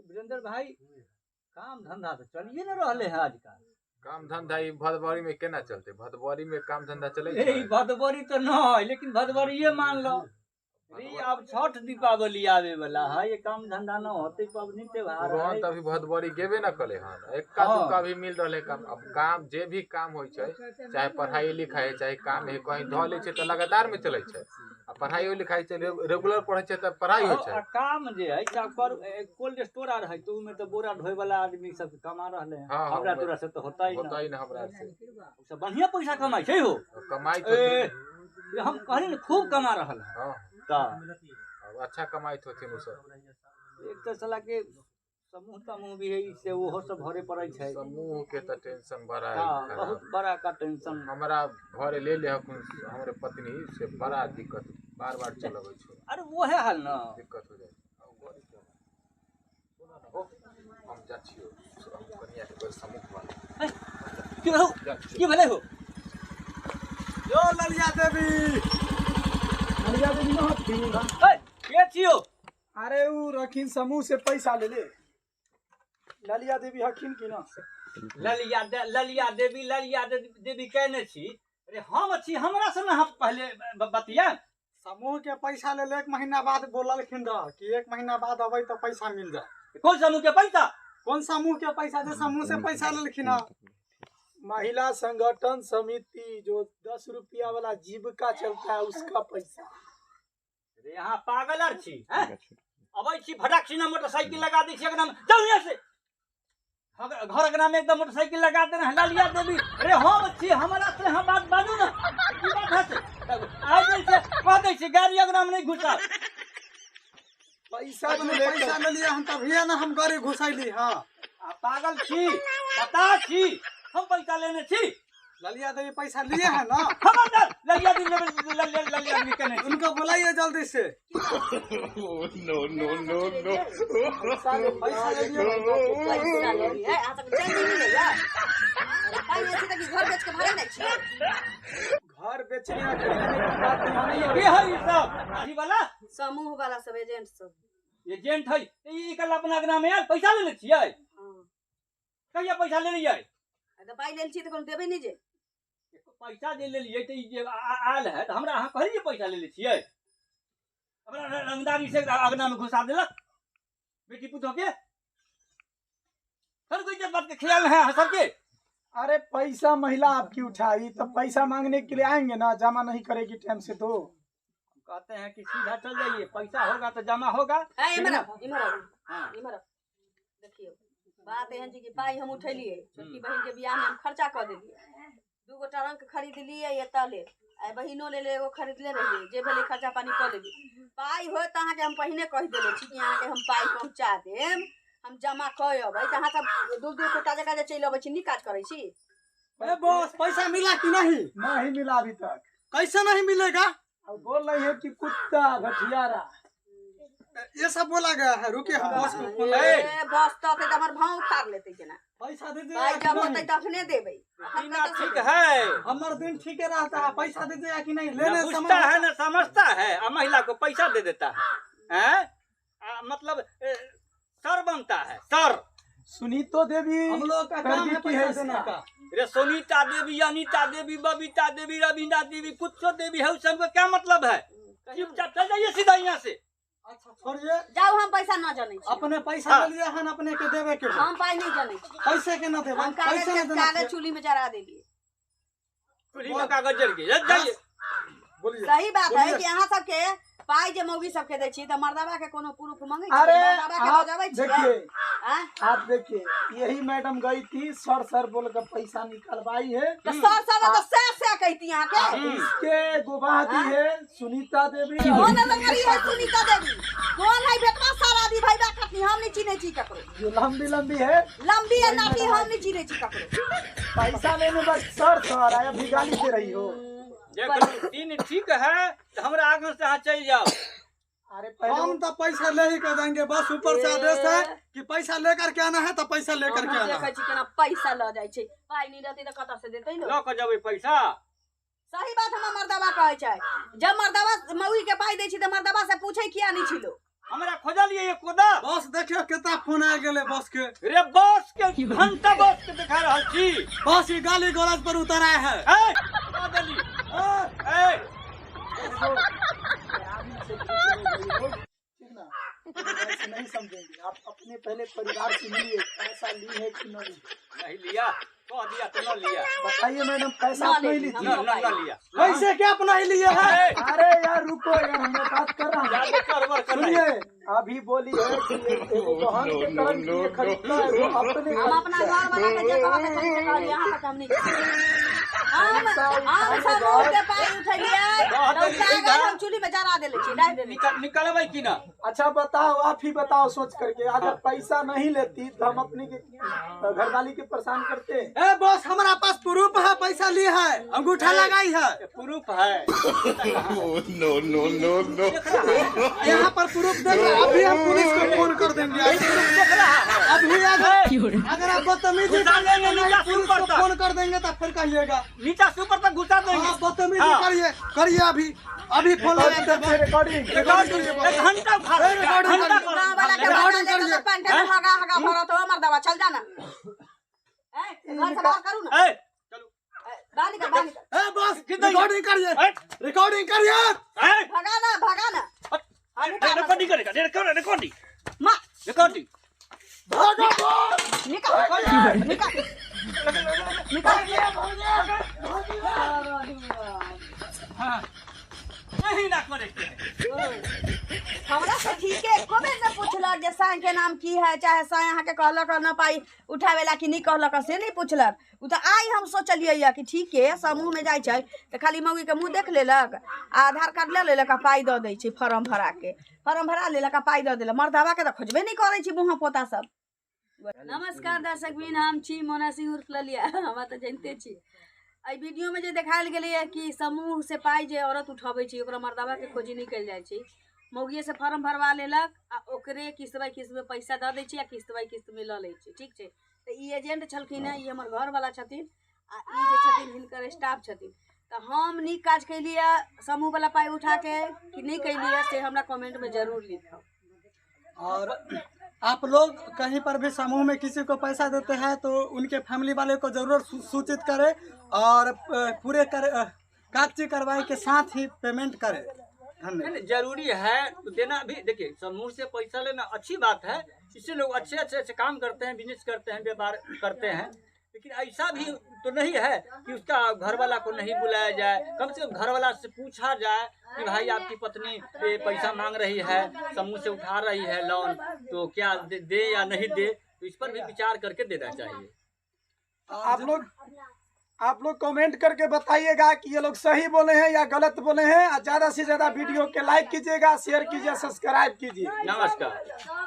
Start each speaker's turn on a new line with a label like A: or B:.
A: वीरेंद्र भाई काम धंधा तो चलिए न रहले है आजकल।
B: काम धंधा भदबरी में केना चलते? भदबरी में काम धंधा चले
A: भदबरी तो न है, लेकिन भदबरिये मान लो। अब छठ दीपावली आवे वाला है, ये काम धंधा न होते पबनी त्योहार है।
B: तभी भदबरी गेबे न करे हन, एक्का दुक्का भी मिल रहे काम। अब काम जे भी काम होय छै, चाहे पढ़ाई लिखाई चाहे काम है, कहीं ध ले छै त लगातार में चले छै। आ पढ़ाई लिखाई छै रेगुलर पढ़े छै त पढ़ाई होय छै।
A: काम जे है पर कोल्ड स्टोर आ रहे तो में तो बोरा ढोए वाला आदमी सब कमा रहले हैं। हमरा तोरा से तो होता ही ना हमरा से। सब बढ़िया पैसा कमाई छै हो, कमाई तो हम कहली न खूब कमा रहल है। हां
B: अब अच्छा कमाई होथिन उ सब।
A: एक तो साला के समूह भी है, इससे वो सब भरे पड़े छै।
B: समूह के त टेंशन बड़ा है।
A: हां बहुत बड़ा का टेंशन हमरा
B: घरे ले ले हमरे पत्नी से बड़ा दिक्कत बार-बार चलबै छै।
A: अरे वो है हाल ना
B: दिक्कत हो जाए। हम जा छियो हम कनिया के समूह वाला
A: की भले हो
C: यो ललिया देवी न हथी
A: के छियो?
C: अरे उ रखिन समूह से पैसा ले ले। ललिया देवी हखिन कि ना?
A: ललिया देवी कहने छी। अरे हम छी, हमरा से ना पहले बतिया।
C: समूह के पैसा ले ले, 1 महीना बाद बोललखिन रह कि 1 महीना बाद अबै तो पैसा मिल जाए।
A: कौन समूह के पैसा?
C: कौन समूह के पैसा? जो समूह से पैसा लेलखिन है, महिला संगठन समिति जो 10 रुपया वाला जीविका चलता है उसका पैसा।
A: अरे यहाँ पागल आर छी हैं? अबै छी भटक छी ना, मोटरसाइकिल लगा दी छी एकदम जाओ यहाँ से। घर के नाम एकदम मोटरसाइकिल लगा देना ललिया देवी। अरे हम छी, हमरा से हम बात बाजू ना। की बात है से आ जाई से कह दै छी गाड़ी अगर हम नहीं घुसा।
C: पैसा ले लिया हम तभी ना हम गाड़ी घुसैली। हां
A: पागल छी, पता छी हम पैसा लेने छी।
C: ललिया देवी पैसा लिए है ना?
A: खबरदार ललिया देवी कहने
C: उनको बुलाइए जल्दी से।
D: नो नो नो नो
C: पैसा ले लिए
E: आ तक जल्दी नहीं ले यार। पाई ऐसे तक घर बेच के भरे नहीं छी।
C: घर बेचने या खरीदने की बात नहीं है।
A: ये है ये सब अभी वाला
E: समूह वाला सब एजेंट सब।
A: एजेंट है ई कल अपना नाम में यार पैसा ले छिए।
E: हां
A: कहिया पैसा ले लियै?
E: तो पाई लेल छी त कोन देबे नहीं जे।
A: पैसा दे ले लिए त ई जे आल है त हमरा अहाँ कहलिए पैसा ले छिए। हमरा रंगदारी से अगना में घुसा देलक बेटी पुतो के। हर कोई जब बात के ख्याल है हसर के।
C: अरे पैसा महिला आपकी उठाई तो पैसा मांगने के लिए आएंगे ना, जमा नहीं करेगी टाइम से तो
A: कहते हैं कि सीधा चल जाइए, पैसा होगा तो जमा होगा।
E: इमर देखियो बात एहन जी कि पाई हम उठेलिए, छोटकी बहन के बियाह में हम खर्चा कर देलिए। 2 गो ट्रंक खरीद लिए एता ले, आ बहिनो ले एगो खरीद ले रहिए, जे भेले खर्चा पानी कर देली। पाई हो त अहाँ के हम पहिने कह देले छी कि अहाँ के हम पाई पहुंचा देम, हम जमा करबै त अहाँ सब दूर को ताजा काजे चल अबै छी, नी काज करै छी।
C: अरे बॉस पैसा मिला कि नहीं? नहीं मिला अभी तक। कैसे नहीं मिलेगा? अब बोल रही है कि कुत्ता घटियारा ये सब बोला गया है। रुके हम बॉस को फोन
E: ए बॉस तो हमर भाव उखाड़ लेते केना।
C: पैसा दे दे
E: भाई जब होतै तखने देबै।
A: ठीक है
C: हमर दिन ठीक रहता है। पैसा दे दे कि नहीं? लेने
A: समझता है ना, समझता है। आ महिला को पैसा दे देता है हैं? मतलब सर बनता है सर।
C: सुनीतो देवी हम लोग का काम है पैसा देने का।
A: अरे सुनीता देवी, अनीता देवी, बबीता देवी, रवीना देवी, कुछ देवी है, सबका क्या मतलब है? चुपचाप चल जाइए सीधा यहाँ से।
C: अच्छा छोड़िए,
E: जाओ हम पैसा ना जानै छी।
C: अपने पैसा ले लिए हन, अपने के देवे के
E: हम पाई नहीं जानै छी।
C: पैसे के ना देबे,
E: हम
C: पैसे ना देना।
E: कागज चूल्ही में जरा देलिए।
A: चूल्ही में कागज जल गए जाइए।
C: बोलिए
E: सही बात है कि अहाँ सब के पाई जे मौगी सब के दै छी त मर्दावा के कोनो प्रूफ मांगे छी?
C: अरे
E: मर्दावा के बजाबै छी।
C: देखिए आप देखिए, यही मैडम गई थी सर बोल कर पैसा निकलवाई है।
E: तो सर तो से कहती यहां के।
C: इसके गवाह दी है सुनीता देवी।
E: कौन लंगरी है सुनीता देवी? कौन है बेटवा सारादी भाई बा कथनी हम नहीं चिन्हे छी ककरो।
C: जो लंबी है,
E: लंबी है नाटी हम नहीं चिन्हे छी ककरो।
C: पैसा लेने बस सर आया भी गाली दे रही हो।
A: दिन ठीक है तो हमरा आगे से यहाँ चल जाओ।
C: अरे हम तो पैसा ले ही कर देंगे, बस ऊपर से आदेश है कि पैसा लेकर के आना है तो पैसा लेकर के आना।
E: देखै छी केना पैसा ल जाय छै, पाई नहीं रहते त कत से देतै न।
A: ल क जबै पैसा।
E: सही बात हम मर्दावा कहै छै। जब मर्दावा मौगी के पाई दै छी त मर्दावा से पूछै किया नहीं छिलो।
A: हमरा खोजा लिए ये कोदा
C: बॉस देखियो कितना फोन आ गेले बॉस के।
A: रे बॉस के घंटा बॉस के दिखा रहल छी।
C: बॉस ये गाली गलौज पर उतर आए हैं।
A: ए बदली ए
C: नहीं समझेंगे आप अपने पहले परिवार से मिलिए, पैसा ली है कि नहीं
A: लिया कह दिया तो न लिया।
C: बताइए मैडम, पैसा
E: ना
C: नहीं
E: ले,
C: ली
A: न
C: थी।
A: न लिया
C: पैसे क्या अपना ही लिए है?
A: ए!
C: अरे यार रुको यार, मैं बात कर रहा हूँ।
A: ज्यादा करवर कर
C: सुनिए, अभी बोली है कि एगो बहन के तरफ के लिए खरीदना है, वो अपने
E: हम अपना घर वाला के जे कहा के चली से कहलिए यहाँ तक हम नहीं हम समूह के पाई उठलिए तो हम चूल्ही में जरा देले छी, डाल देले छी।
A: निकलबै कि ना।
C: अच्छा बताओ, आप ही बताओ सोच करके, अगर पैसा नहीं लेती तो हम अपनी घरवाली के परेशान करते। ए बॉस, हमारा पास प्रूफ है, पैसा लिए है, अंगूठा लगाई है,
A: प्रूफ है।
D: no, no, no, no.
C: यहाँ पर प्रूफ देंगे। अभी हम पुलिस को फोन कर देंगे। अभी अगर आप बदतमीजी करेंगे नहीं, पुलिस को फोन कर देंगे तो फिर कहिएगा।
A: नीचा से ऊपर तक घुसा देंगे।
C: बदतमीजी करिए करिए, अभी फोन लगाते हैं। रिकॉर्डिंग
A: एक घंटा
E: गांव वाला के भाड़ा ले तो पंटे में हगा हगा भरत हो मर दवा चल जाना। ए घर से बाहर करू ना।
A: ए चलो
E: बाली का
C: ए बॉस, रिकॉर्डिंग करिए, रिकॉर्डिंग करिए।
A: ए
E: भगा ना
A: रिकॉर्डिंग करेगा, रिकॉर्डिंग
E: मां
A: रिकॉर्डिंग
C: भागो बॉस।
E: निकाल
A: नहीं ना करे।
E: हमरा से ठीक है कोबे से पूछलक जे साईं के नाम की है, चाहे साईं यहाँ के कहलक न पाई उठावेला कि नहीं कहलक से नहीं पूछलक। उ तो आई हम सोचलिए या कि ठीक है समूह में जाय छै तो खाली मौगी के मुंह देख लेलक, आधार कार्ड ले लेलक, पाई दऽ दै छै, फॉर्म भरा लेलक, पाई दऽ देलक। मर्दवा के तो खोजबे नहीं करे छी मुँह पोता सब। नमस्कार दर्शक बिन, हम छी मोना सिंह उर्फ ललिया। हमरा तो जानते छी एहि वीडियो में जे देखायल गेलै है कि समूह से पाई जे औरत उठाबै छै ओकरा मर्दवा के खोजी नहीं कल जाय छै। मौगिए से फॉर्म भरवा लेलक आ ओकरे किस्त बाई किस्त में पैसा दऽ दै छै आ किस्त बाई किस्त में लऽ लै छै। ठीक छै, तो ई एजेंट छलखिन है, ई हमर घर वाला छथिन आ ई जे छथिन हिनकर स्टाफ छथिन। तो हम नीक काज कैलिए समूह वाला पाई उठा के कि नहीं कैलिए से हमरा कमेंट में जरूर लिखब।
C: और आप लोग कहीं पर भी समूह में किसी को पैसा देते हैं तो उनके फैमिली वाले को जरूर सूचित करें और पूरे कागजी कार्रवाई के साथ ही पेमेंट करें। धन्यवाद।
A: जरूरी है तो देना भी। देखिए समूह से पैसा लेना अच्छी बात है, इससे लोग अच्छे काम करते हैं, बिजनेस करते हैं, व्यापार करते हैं। लेकिन ऐसा भी तो नहीं है कि उसका घर वाला को नहीं बुलाया जाए। कम से कम घर वाला से पूछा जाए कि भाई आपकी पत्नी ये पैसा मांग रही है, समूह से उठा रही है लोन, तो क्या दे या नहीं दे, तो इस पर भी विचार करके देना चाहिए।
C: आप लोग कमेंट करके बताइएगा कि ये लोग सही बोले हैं या गलत बोले हैं। ज़्यादा से ज़्यादा वीडियो के लाइक कीजिएगा, शेयर कीजिए, सब्सक्राइब कीजिए।
A: नमस्कार।